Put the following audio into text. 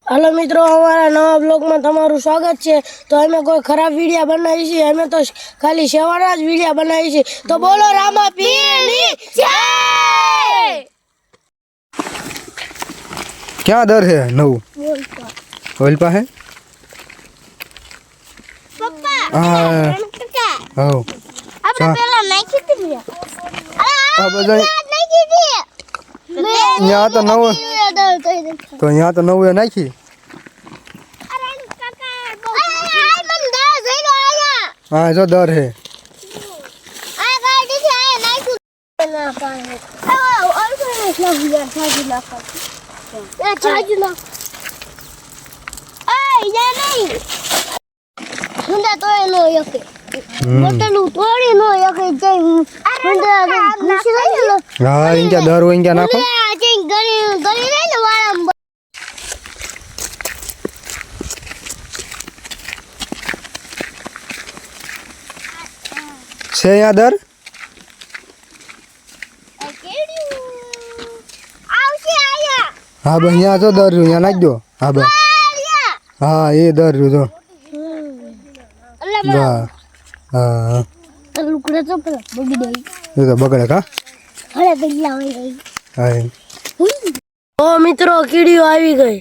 Hello मित्रों, हमारा नवा ब्लॉग में तमारू स्वागत है। तो हमें कोई खराब वीडियो बनाई छे, हमें तो खाली सेवाना ज वीडियो बनाई छे। तो बोलो रामा पीરની जय। क्या दर है नौ ओलपा है पप्पा हाँ हो આપણે પેલા નાખી દીધી આ બધા यहाँ तो नौ तो यहाँ तो नौ नाखी हाँ जो दर है हाँ इनका दर हो इनका नाखो से यहाँ दर हाँ भाई यहाँ तो दर यहाँ नाख दो हाँ भाई हाँ ये दर जो हाँ हाँ ये तो बगड़े का हाँ ओ मित्रों, कीड़ियों આવી ગઈ।